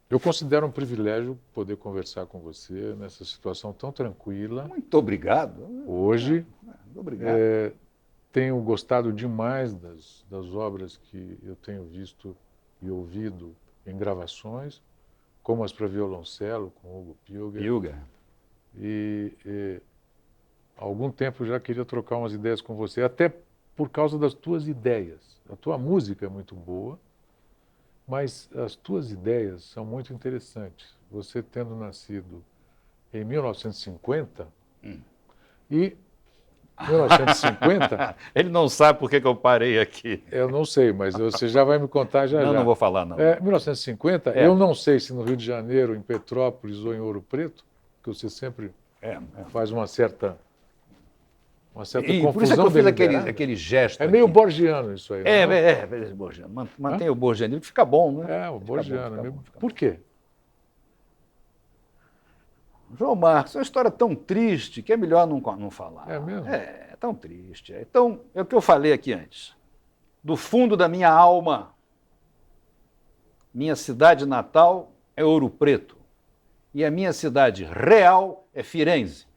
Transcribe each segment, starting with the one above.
Eu considero um privilégio poder conversar com você nessa situação tão tranquila. Muito obrigado. Hoje, Muito obrigado. tenho gostado demais das obras que eu tenho visto e ouvido em gravações, como as para violoncelo, com Hugo Pilger. Pilger. E há algum tempo já queria trocar umas ideias com você, até por causa das tuas ideias. A tua música é muito boa, mas as tuas ideias são muito interessantes. Você tendo nascido em 1950, e 1950, Ele não sabe por que eu parei aqui. eu não sei, mas você já vai me contar já Não, já. não vou falar, não. 1950, eu não sei se no Rio de Janeiro, em Petrópolis ou em Ouro Preto, que você sempre faz uma certa E confusão por isso é que eu fiz deliberada. aquele gesto. É meio aqui. borgiano isso aí, não é? Borgiano. Mantém o borgianismo, fica bom, né? É, o Fica borgiano. bom, fica bom, fica Por quê? João Marcos, é uma história tão triste que é melhor não falar. É mesmo? É tão triste. Então, é o que eu falei aqui antes. Do fundo da minha alma, minha cidade natal é Ouro Preto. E a minha cidade real é Firenze.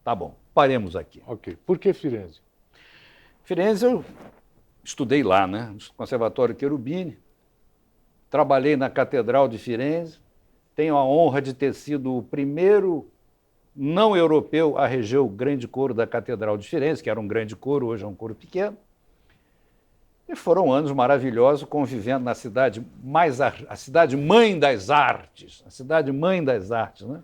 Tá bom, paremos aqui. Ok. Por que Firenze? Firenze eu estudei lá, né? No Conservatório Cherubini. Trabalhei na Catedral de Firenze. Tenho a honra de ter sido o primeiro não europeu a reger o grande coro da Catedral de Firenze, que era um grande coro, hoje é um coro pequeno. E foram anos maravilhosos convivendo na cidade a cidade mãe das artes, a cidade mãe das artes, né?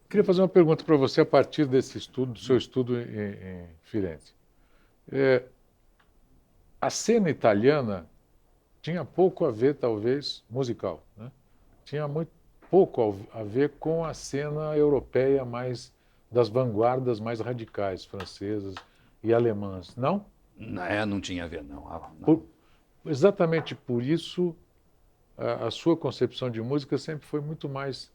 Queria fazer uma pergunta para você a partir desse estudo, do seu estudo em Firenze. A cena italiana tinha pouco a ver, talvez, musical, né? Tinha muito pouco a ver com a cena europeia mais das vanguardas mais radicais, francesas e alemãs, não? Não tinha a ver, não. Exatamente por isso, a sua concepção de música sempre foi muito mais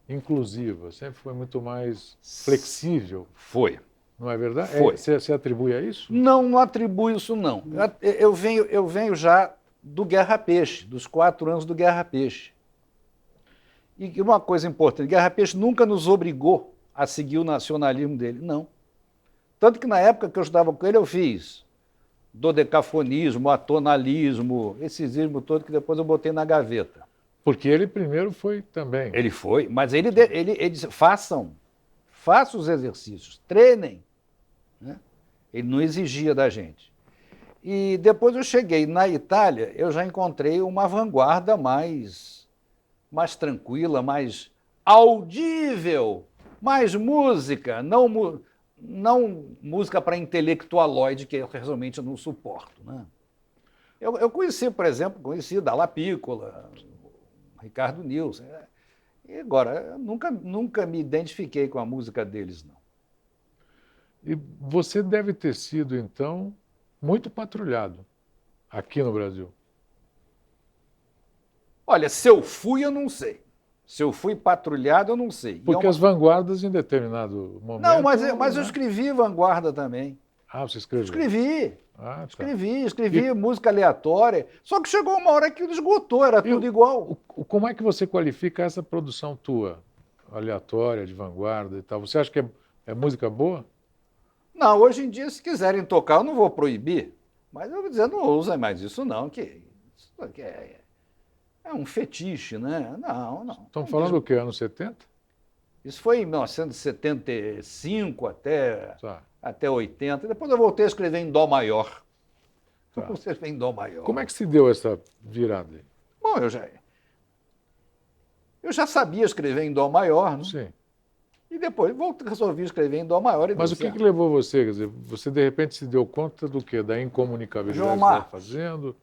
inclusiva, sempre foi muito mais flexível. Foi. Não é verdade? Foi. Você atribui a isso? Não atribuo isso, não. Eu venho já do Guerra Peixe, dos 4 anos do Guerra Peixe. E uma coisa importante, Guerra Peixe nunca nos obrigou a seguir o nacionalismo dele, não. Tanto que na época que eu estudava com ele, eu fiz dodecafonismo, atonalismo, esses ismos todos que depois eu botei na gaveta. Porque ele primeiro foi também. Ele foi, mas ele disse, façam os exercícios, treinem. Né? Ele não exigia da gente. E depois eu cheguei na Itália, eu já encontrei uma vanguarda mais tranquila, mais audível, mais música, não música para intelectualoide, que eu realmente não suporto. Né? Eu conheci, por exemplo, Dalla Piccola, Ricardo Nilsson. E agora, eu nunca me identifiquei com a música deles, não. E você deve ter sido, então, muito patrulhado aqui no Brasil. Olha, se eu fui, eu não sei. Se eu fui patrulhado, eu não sei. Porque as vanguardas, em determinado momento... Não, mas eu escrevi vanguarda também. Ah, você escreveu? Escrevi. Ah, tá. Escrevi música aleatória. Só que chegou uma hora que esgotou, era tudo igual. Como é que você qualifica essa produção tua, aleatória, de vanguarda e tal? Você acha que é música boa? Não, hoje em dia, se quiserem tocar, eu não vou proibir. Mas eu vou dizer, não usem mais isso não, que é um fetiche, né? Não. Estamos falando do quê? Anos 70? Isso foi em 1975 Tá. até 80. Depois eu voltei a escrever em Dó maior. Tá. Você vem em Dó maior. Como é que se deu essa virada aí? Bom, eu já sabia escrever em Dó maior, né? Sim. E depois resolvi escrever em Dó maior. Mas o que levou você? Quer dizer, você de repente se deu conta do quê? Da incomunicabilidade que você estava fazendo?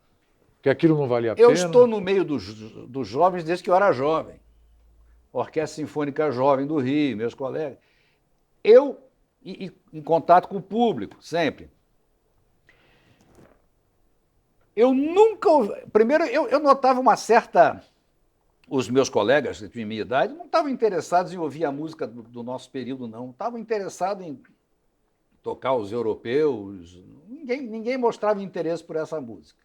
Que aquilo não valia a pena? Eu estou no meio dos jovens desde que eu era jovem. Orquestra Sinfônica Jovem do Rio, meus colegas. Em contato com o público, sempre. Eu nunca... Primeiro, eu notava uma certa... Os meus colegas de minha idade não estavam interessados em ouvir a música do nosso período, não. Estavam interessados em tocar os europeus. Ninguém mostrava interesse por essa música.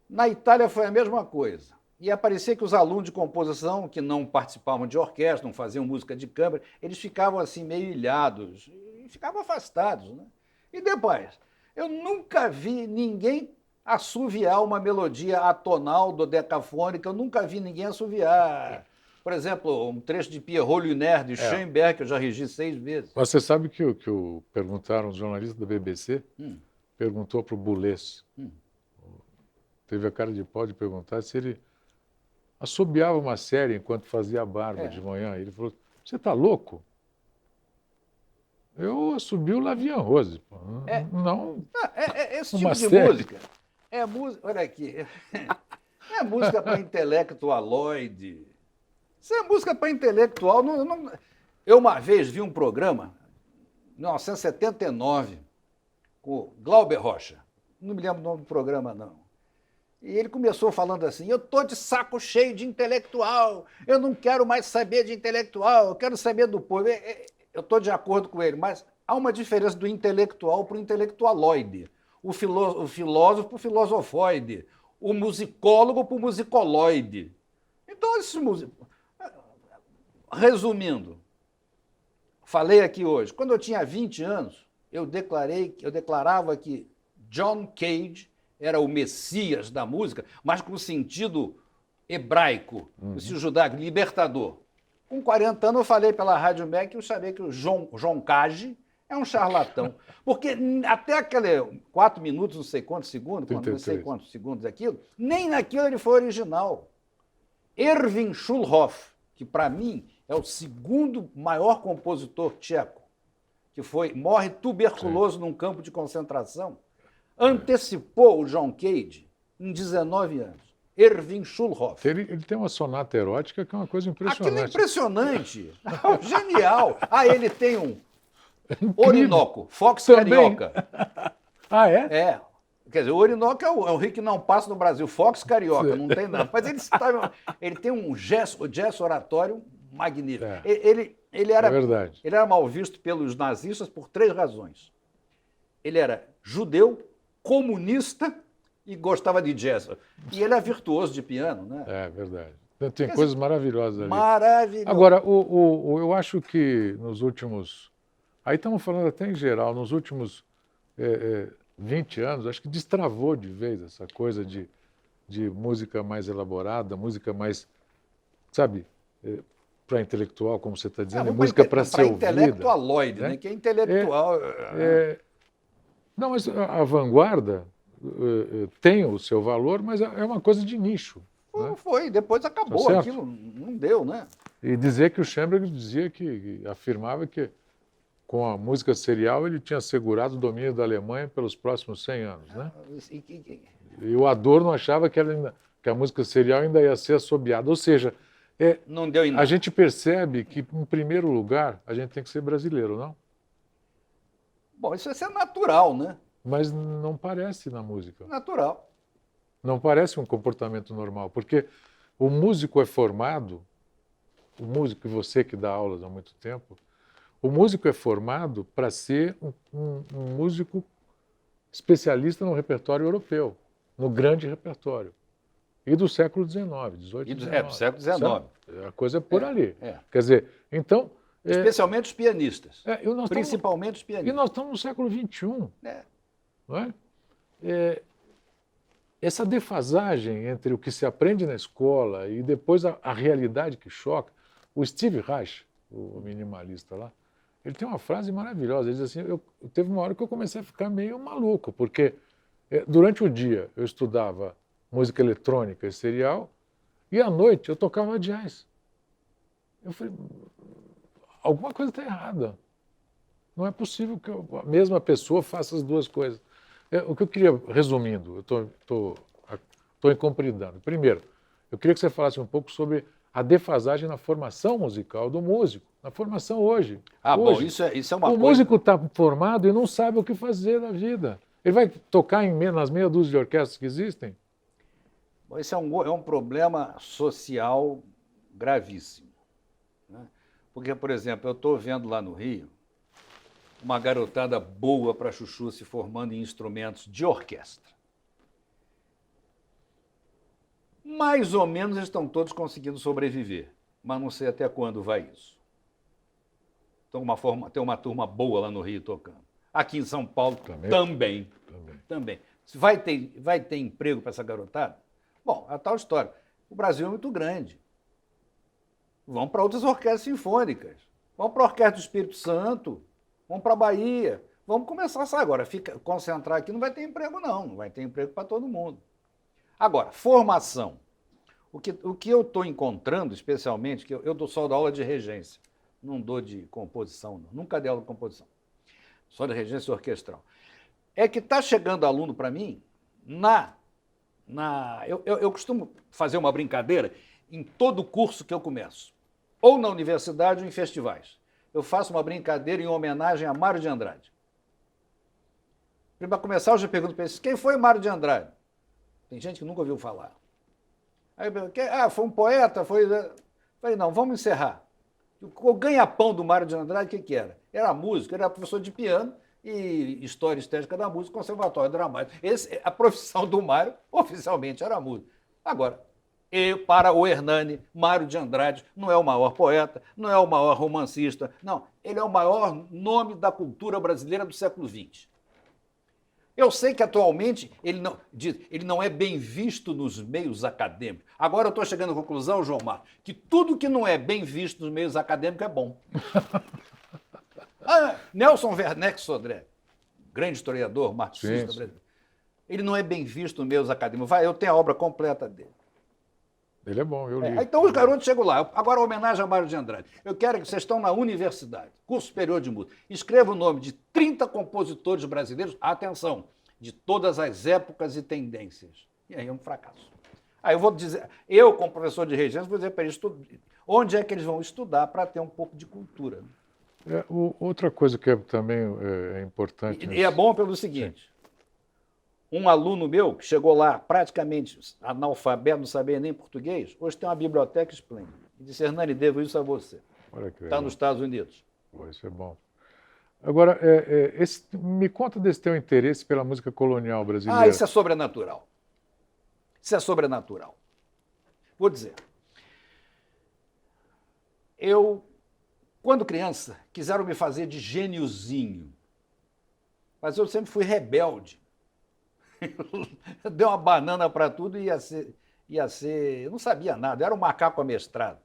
Na Itália foi a mesma coisa. E parecia que os alunos de composição, que não participavam de orquestra, não faziam música de câmara, eles ficavam assim meio ilhados, e ficavam afastados. Né? E depois, eu nunca vi ninguém assoviar uma melodia atonal, dodecafônica, eu nunca vi ninguém assoviar. Por exemplo, um trecho de Pierrot Lunaire, de Schoenberg, que eu já regi 6 vezes. Mas você sabe que perguntaram, os jornalistas da BBC, perguntou para o Boulez, teve a cara de pau de perguntar se ele assobiava uma série enquanto fazia a barba de manhã. Ele falou, você está louco? Eu assobio La Vie en Rose. Pô. Não, esse tipo de série. música é música. Olha aqui. É música para intelectualoide. Isso é música para intelectual. Eu uma vez vi um programa, em 1979, com o Glauber Rocha. Não me lembro o nome do programa, não. E ele começou falando assim, eu estou de saco cheio de intelectual, eu não quero mais saber de intelectual, eu quero saber do povo. Eu estou de acordo com ele, mas há uma diferença do intelectual para o intelectualoide, o filósofo para o filosofoide, o musicólogo para o musicoloide. Então, esses músicos... Resumindo, falei aqui hoje, quando eu tinha 20 anos, eu declarava que John Cage era o Messias da música, mas com sentido hebraico, com sentido judaico, libertador. Com 40 anos eu falei pela Rádio MEC que eu sabia que o João Cage é um charlatão. Porque até aquele 4 minutos, não sei quantos segundos, não sei quantos segundos aquilo, nem naquilo ele foi original. Erwin Schulhoff, que para mim é o segundo maior compositor tcheco, que morre tuberculoso num campo de concentração, antecipou o John Cage em 19 anos. Erwin Schulhoff. Ele tem uma sonata erótica que é uma coisa impressionante. Aquilo é impressionante. Genial. Ele tem um Orinoco, Fox Carioca. Ah, é? É. Quer dizer, o Orinoco é o rio que não passa no Brasil. Fox Carioca, não tem nada. Mas ele tem um jazz oratório magnífico. Ele era mal visto pelos nazistas por 3 razões. Ele era judeu, comunista e gostava de jazz. E ele é virtuoso de piano, né? É verdade. Tem coisas maravilhosas ali. Maravilhoso. Agora, eu acho que nos últimos... Aí estamos falando até em geral, nos últimos 20 anos, acho que destravou de vez essa coisa de música mais elaborada, música mais, sabe, para intelectual, como você está dizendo, música para ser ouvida. Para intelectualoide, né? Que é intelectual. Não, mas a vanguarda tem o seu valor, mas é uma coisa de nicho. Não foi, depois acabou aquilo, não deu, né? E dizer que o Schoenberg dizia afirmava que com a música serial ele tinha assegurado o domínio da Alemanha pelos próximos 100 anos, né? E o Adorno achava que a música serial ainda ia ser assobiada, ou seja, não deu em nada. A gente percebe que, em primeiro lugar, a gente tem que ser brasileiro, não? Bom, isso é natural, né? Mas não parece na música. Natural. Não parece um comportamento normal, porque o músico é formado, o músico, e você que dá aulas há muito tempo, o músico é formado para ser um músico especialista no repertório europeu, no grande repertório. E do século XIX, XVIII, XIX. Do século XIX. A coisa é por ali. Quer dizer, então... Especialmente os pianistas. Principalmente os pianistas. E nós estamos no século XXI. Não é? Essa defasagem entre o que se aprende na escola e depois a realidade que choca. O Steve Reich, o minimalista lá, ele tem uma frase maravilhosa. Ele diz assim, teve uma hora que eu comecei a ficar meio maluco, porque durante o dia eu estudava música eletrônica e serial, e à noite eu tocava jazz. Eu falei, alguma coisa está errada. Não é possível que a mesma pessoa faça as duas coisas. O que eu queria, resumindo, eu estou incompridando. Primeiro, eu queria que você falasse um pouco sobre a defasagem na formação musical do músico, na formação hoje. Bom, isso é uma coisa... O músico está formado e não sabe o que fazer na vida. Ele vai tocar nas meia dúzia de orquestras que existem? Bom, isso é um problema social gravíssimo. Né? Porque, por exemplo, eu estou vendo lá no Rio uma garotada boa para chuchu se formando em instrumentos de orquestra. Mais ou menos estão todos conseguindo sobreviver, mas não sei até quando vai isso. Então, tem uma turma boa lá no Rio tocando. Aqui em São Paulo também. Vai ter emprego para essa garotada? Bom, a tal história. O Brasil é muito grande. Vão para outras orquestras sinfônicas. Vão para a Orquestra do Espírito Santo. Vão para a Bahia. Vamos começar a sair agora. Concentrar aqui, não vai ter emprego, não. Não vai ter emprego para todo mundo. Agora, formação. O que eu estou encontrando, especialmente, que eu dou só da aula de regência. Não dou de composição, não. Nunca dei aula de composição. Só de regência orquestral. É que está chegando aluno para mim eu costumo fazer uma brincadeira em todo curso que eu começo. Ou na universidade ou em festivais. Eu faço uma brincadeira em homenagem a Mário de Andrade. Para começar, eu já pergunto para eles, quem foi Mário de Andrade? Tem gente que nunca ouviu falar. Aí eu pergunto, foi um poeta? Falei, não, vamos encerrar. O ganha-pão do Mário de Andrade, o que era? Era músico, era professor de piano e História Estética da Música, Conservatório Dramático. A profissão do Mário, oficialmente, era músico. Agora, para o Hernani, Mário de Andrade não é o maior poeta, não é o maior romancista, não. Ele é o maior nome da cultura brasileira do século XX. Eu sei que atualmente ele não é bem visto nos meios acadêmicos. Agora eu estou chegando à conclusão, João Marcos, que tudo que não é bem visto nos meios acadêmicos é bom. Nelson Werneck Sodré, grande historiador, marxista brasileiro, ele não é bem visto nos meios acadêmicos. Eu tenho a obra completa dele. Ele é bom, eu li. Então os garotos chegam lá. Agora, homenagem a Mário de Andrade. Eu quero que vocês estão na universidade, curso superior de música. Escreva o nome de 30 compositores brasileiros, atenção, de todas as épocas e tendências. E aí é um fracasso. Aí eu vou dizer, como professor de regência, vou dizer para eles onde é que eles vão estudar para ter um pouco de cultura. Outra coisa que também é importante... E é bom pelo seguinte... Um aluno meu, que chegou lá praticamente analfabeto, não sabia nem português, hoje tem uma biblioteca esplêndida. E disse, Hernani, devo isso a você. Está nos Estados Unidos. Isso é bom. Agora, me conta desse teu interesse pela música colonial brasileira. Isso é sobrenatural. Isso é sobrenatural. Vou dizer. Quando criança, quiseram me fazer de gêniozinho. Mas eu sempre fui rebelde. Deu uma banana para tudo e ia ser... Eu não sabia nada, eu era um macaco amestrado.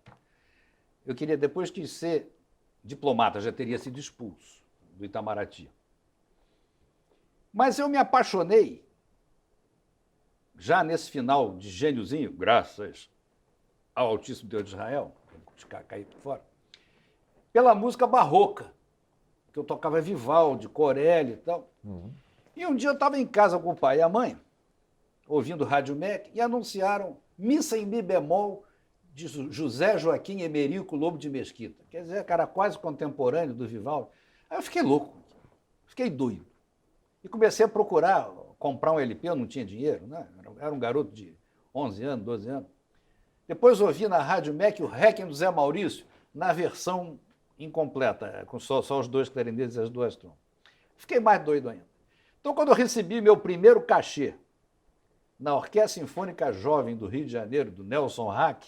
Depois quis ser diplomata, já teria sido expulso do Itamaraty. Mas eu me apaixonei, já nesse final de gêniozinho, graças ao Altíssimo Deus de Israel, caí por fora, pela música barroca, que eu tocava Vivaldi, Corelli e tal. E um dia eu estava em casa com o pai e a mãe, ouvindo Rádio MEC, e anunciaram Missa em Mi bemol de José Joaquim Emerico Lobo de Mesquita. Quer dizer, cara quase contemporâneo do Vivaldi. Aí eu fiquei louco, fiquei doido. E comecei a procurar, comprar um LP, eu não tinha dinheiro, né? Era um garoto de 11 anos, 12 anos. Depois ouvi na Rádio MEC o Requiem do Zé Maurício, na versão incompleta, com só os dois clarinetes e as duas trompas. Fiquei mais doido ainda. Então, quando eu recebi meu primeiro cachê na Orquestra Sinfônica Jovem do Rio de Janeiro, do Nelson Hack,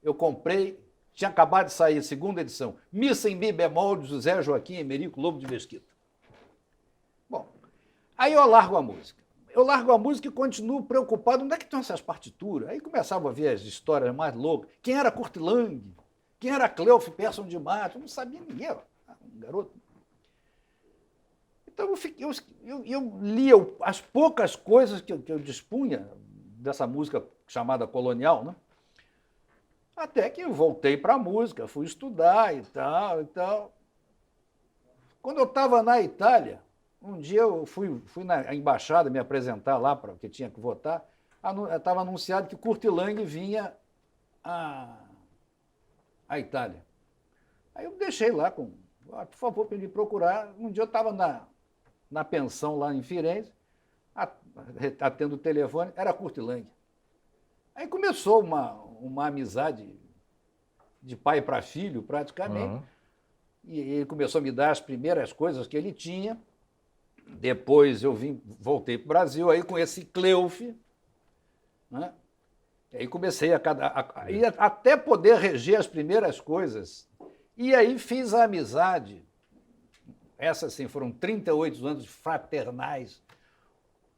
eu comprei, tinha acabado de sair a segunda edição, Missa em Mi bemol de José Joaquim Emerico Lobo de Mesquita. Bom, aí eu largo a música. Eu largo a música e continuo preocupado, onde é que estão essas partituras? Aí começava a ver as histórias mais loucas. Quem era Kurt Lang? Quem era Cleof Persson de Matos? Eu não sabia ninguém, um garoto. Então eu lia as poucas coisas que eu dispunha dessa música chamada colonial, né? Até que eu voltei para a música, fui estudar e tal, e tal. Quando eu estava na Itália, um dia eu fui na embaixada me apresentar lá, porque tinha que votar, estava anunciado que Kurt Lang vinha à Itália. Aí eu deixei lá, por favor, para ele procurar. Um dia eu estava na pensão lá em Firenze, atendo o telefone, era Kurt Lang. Aí começou uma amizade de pai para filho, praticamente, e ele começou a me dar as primeiras coisas que ele tinha. Depois eu voltei para o Brasil, aí com esse Cleof, né? E aí comecei até poder reger as primeiras coisas. E aí fiz a amizade. Essas, sim, foram 38 anos fraternais,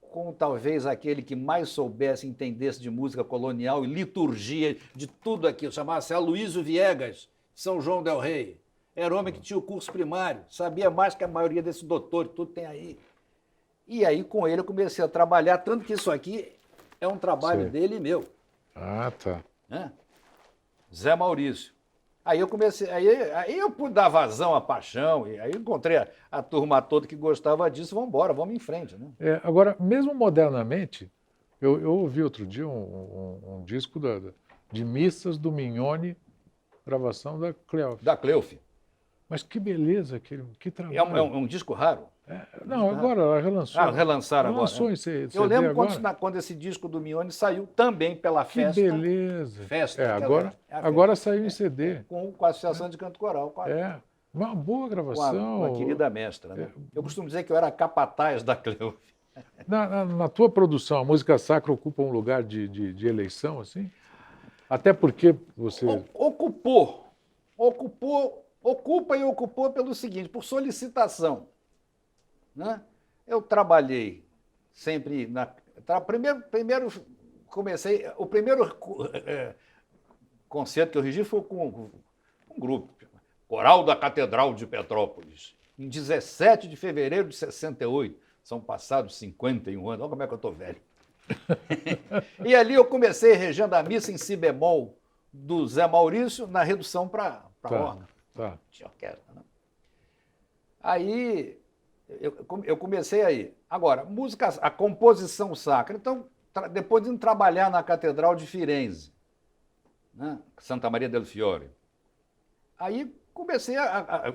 com talvez aquele que mais soubesse, entendesse de música colonial e liturgia, de tudo aquilo. Chamava-se Aloysio Viegas, São João del Rei. Era homem que tinha o curso primário, sabia mais que a maioria desses doutores, tudo tem aí. E aí, com ele, eu comecei a trabalhar, tanto que isso aqui é um trabalho dele e meu. Ah, tá. Né? Zé Maurício. Aí eu comecei, aí eu pude dar vazão à paixão, e aí encontrei a turma toda que gostava disso, vamos embora, vamos em frente. Né? Agora, mesmo modernamente, eu ouvi outro dia um disco de missas do Mignone, gravação da Cleof. Da Cleof. Mas que beleza, que trabalho. É um disco raro? Não, agora ela relançou. Relançaram agora. Relançou em CD eu lembro agora. quando esse disco do Mignone saiu também pela festa. Que beleza. Festa. Agora saiu em CD. Com a Associação de Canto Coral. Uma boa gravação. Com a querida mestra. Né? Eu costumo dizer que eu era capataz da Cleof. Na tua produção, a música sacra ocupa um lugar de eleição, assim? Até porque você... Ocupa e ocupou pelo seguinte, por solicitação. Né? Eu trabalhei sempre primeiro comecei, o primeiro concerto que eu regi foi com um grupo, Coral da Catedral de Petrópolis, em 17 de fevereiro de 68. São passados 51 anos, olha como é que eu estou velho. E ali eu comecei regendo a missa em si bemol do Zé Maurício na redução para órgão. Tá. Tinha orquestra, né? Aí eu comecei aí. Agora, música, a composição sacra. Então, depois de trabalhar na Catedral de Firenze, né? Santa Maria del Fiore, aí comecei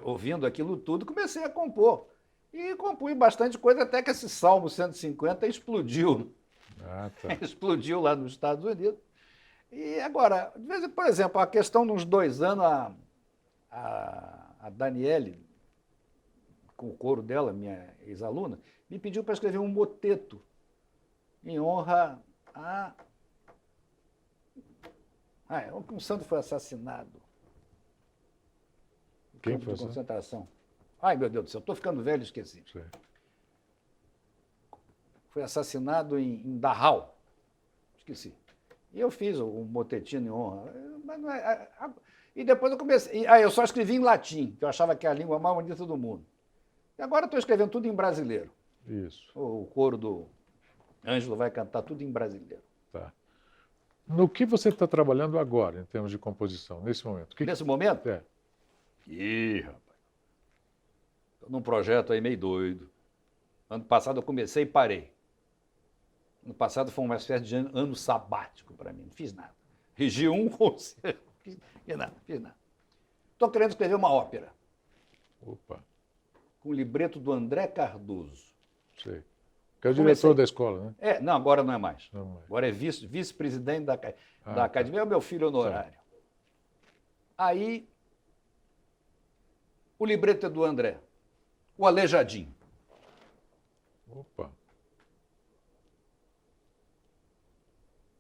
ouvindo aquilo tudo, comecei a compor. E compus bastante coisa, até que esse Salmo 150 explodiu. Tá. Explodiu lá nos Estados Unidos. E agora, de vez em, por exemplo, a questão de uns 2 anos, a Daniele, com o coro dela, minha ex-aluna, me pediu para escrever um moteto em honra a... um santo foi assassinado. Quem campo foi de concentração. Ai, meu Deus do céu, estou ficando velho e esqueci. Sim. Foi assassinado em Dachau. Esqueci. E eu fiz um motetinho em honra. Mas não e depois eu comecei... eu só escrevi em latim, que eu achava que é a língua mais bonita do mundo. E agora estou escrevendo tudo em brasileiro. Isso. O coro do Ângelo vai cantar tudo em brasileiro. Tá. No que você está trabalhando agora, em termos de composição, nesse momento? Nesse momento? É. Ih, rapaz. Estou num projeto aí meio doido. Ano passado eu comecei e parei. Ano passado foi uma espécie de ano sabático para mim. Não fiz nada. Regi um concerto. Fiz nada. Estou querendo escrever uma ópera. Opa. Com o libreto do André Cardoso. Sei. Que é o diretor da escola, né? Não, agora não é mais. Não mais. Agora é vice-presidente da academia. É o meu filho honorário. Tá. Aí, o libreto é do André. O Aleijadinho. Opa.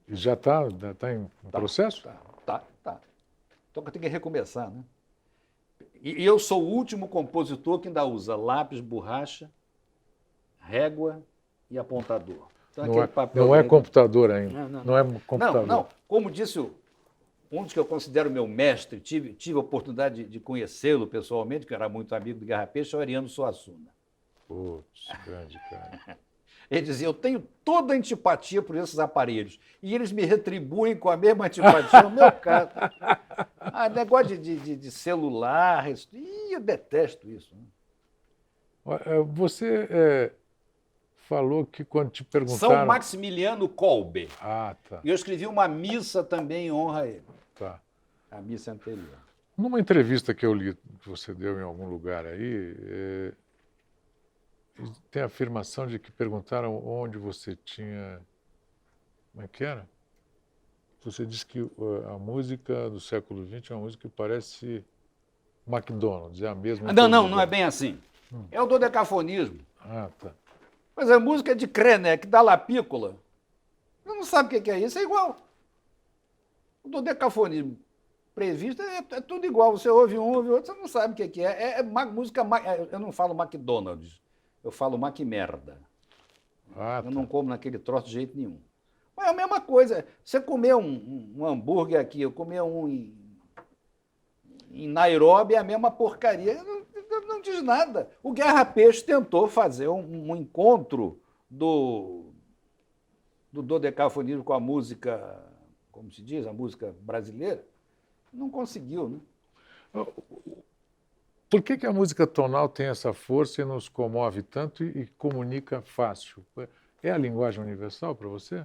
E já está em processo? Tá. Então eu tenho que recomeçar, né? E eu sou o último compositor que ainda usa lápis, borracha, régua e apontador. Então, não é computador ainda. Não é computador. Não. Como disse um dos que eu considero meu mestre, tive a oportunidade de conhecê-lo pessoalmente, que eu era muito amigo do Guerra Peixe, é o Ariano Suassuna. Putz, grande cara. Ele dizia, eu tenho toda a antipatia por esses aparelhos. E eles me retribuem com a mesma antipatia no meu caso. Negócio de celular, eu detesto isso. Né? Você falou que quando te perguntaram... São Maximiliano Kolbe. Tá. E eu escrevi uma missa também em honra a ele. Tá. A missa anterior. Numa entrevista que eu li, que você deu em algum lugar aí... tem a afirmação de que perguntaram onde você tinha... Como é que era? Você disse que a música do século XX é uma música que parece McDonald's, é a mesma... Não é bem assim. É o dodecafonismo. Tá. Mas a música é de Krenek, da Lapícola. Você não sabe o que é isso, é igual. O dodecafonismo previsto é tudo igual. Você ouve um, ouve outro, você não sabe o que é. Música. Eu não falo McDonald's, eu falo Mac-merda. Ah, Eu não como naquele troço de jeito nenhum. Mas é a mesma coisa. Você comer um hambúrguer aqui, eu comer um em Nairobi, é a mesma porcaria. Não diz nada. O Guerra Peixe tentou fazer um encontro do dodecafonismo com a música, como se diz, a música brasileira. Não conseguiu, né? Por que a música tonal tem essa força e nos comove tanto e comunica fácil? É a linguagem universal para você?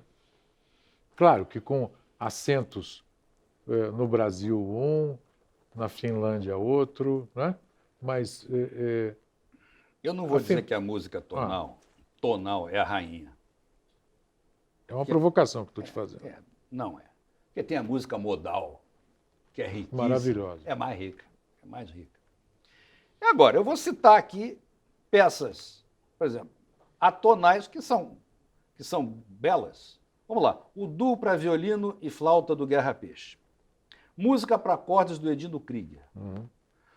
Claro que com acentos no Brasil na Finlândia outro, né? Mas eu não vou dizer que a música tonal é a rainha. É uma provocação que estou te fazendo. Não é. Porque tem a música modal, que é riquíssima. Maravilhosa. É mais rica, é mais rica. E agora, eu vou citar aqui peças, por exemplo, atonais que são belas. Vamos lá. O duo para violino e flauta do Guerra Peixe. Música para cordas do Edino Krieger.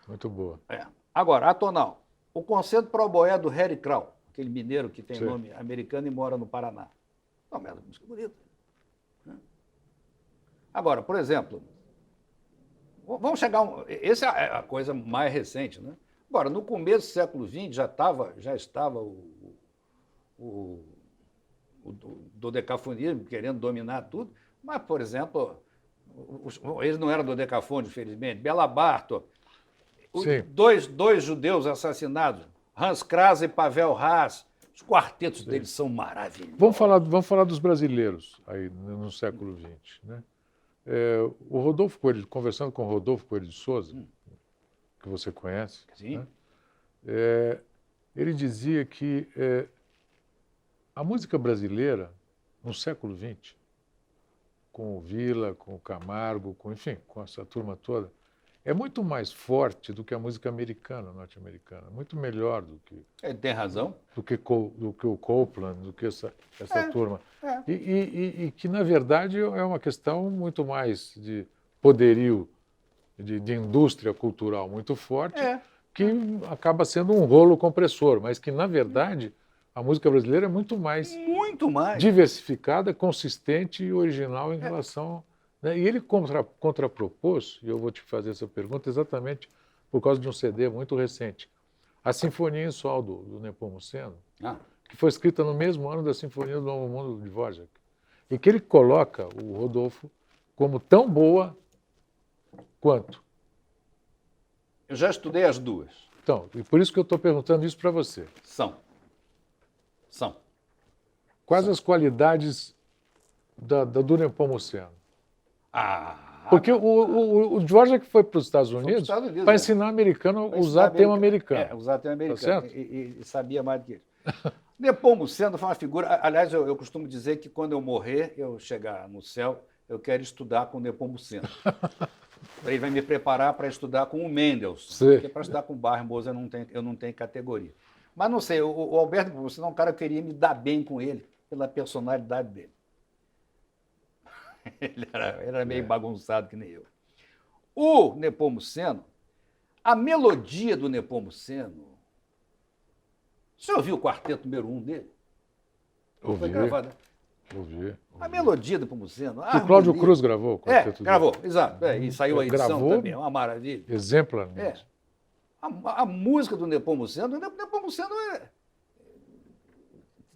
Muito boa. Agora, atonal. O concerto para oboé do Harry Krau, aquele mineiro que tem nome americano e mora no Paraná. Uma bela música bonita. Agora, por exemplo, vamos chegar... Essa é a coisa mais recente, né? Agora, no começo do século XX já estava o dodecafonismo querendo dominar tudo, mas, por exemplo, eles não eram dodecafônicos, felizmente. Bela Bartok, dois judeus assassinados, Hans Kras e Pavel Haas, os quartetos deles são maravilhosos. Vamos falar dos brasileiros aí no século XX, né? O Rodolfo Coelho, conversando com o Rodolfo Coelho de Souza, que você conhece, né? Ele dizia que a música brasileira, no século XX, com o Vila, com o Camargo, com essa turma toda, é muito mais forte do que a música americana, norte-americana, muito melhor do que... Ele tem razão. Do que o Copland, do que essa turma. E que, na verdade, é uma questão muito mais de poderio, de indústria cultural muito forte, que acaba sendo um rolo compressor, mas que, na verdade, a música brasileira é muito mais diversificada, consistente e original em relação... Né? E ele contrapropôs, e eu vou te fazer essa pergunta exatamente por causa de um CD muito recente, a Sinfonia em Sol do Nepomuceno, que foi escrita no mesmo ano da Sinfonia do Novo Mundo de Dvorak, e que ele coloca o Rodolfo como tão boa quanto. Eu já estudei as duas. Então, e por isso que eu estou perguntando isso para você. São. Quais as qualidades do Nepomuceno? Porque o Dvorak foi para os Estados Unidos para ensinar americano a usar tema americano. Usar tema americano. Tá certo? E sabia mais do que isso. Nepomuceno foi uma figura... Aliás, eu costumo dizer que quando eu morrer, eu chegar no céu, eu quero estudar com o Nepomuceno. Ele vai me preparar para estudar com o Mendelssohn. Porque para estudar com o Bach, Mozart, eu não tenho categoria. Mas não sei, o Alberto Nepomuceno é um cara que eu queria me dar bem com ele, pela personalidade dele. Ele era meio bagunçado que nem eu. O Nepomuceno, a melodia do Nepomuceno... Você ouviu o quarteto número 1 dele? Ouvi. Foi gravado. Ouvi. A melodia do Nepomuceno... O Cláudio Cruz gravou o quarteto gravou, exato. E saiu a edição gravou também, é uma maravilha. Exemplarmente. A música do Nepomuceno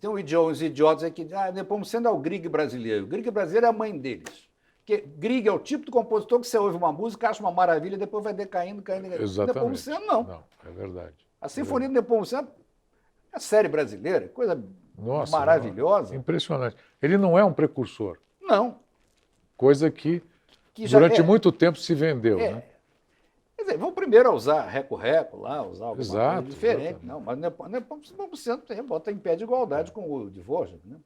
tem uns idiotas aí que dizem Nepomuceno é o Grieg brasileiro. O Grieg brasileiro é a mãe deles. Porque Grieg é o tipo de compositor que você ouve uma música, acha uma maravilha, depois vai decaindo. Exatamente. Nepomuceno não. Não, é verdade. A Sinfonia do Nepomuceno é série brasileira, coisa maravilhosa. Impressionante. Ele não é um precursor. Não. Coisa que durante muito tempo se vendeu, né? Quer dizer, vamos primeiro usar reco-reco lá, usar alguma coisa diferente. Exatamente. Não, mas Nepomuceno bota em pé de igualdade com o Dvorak, né?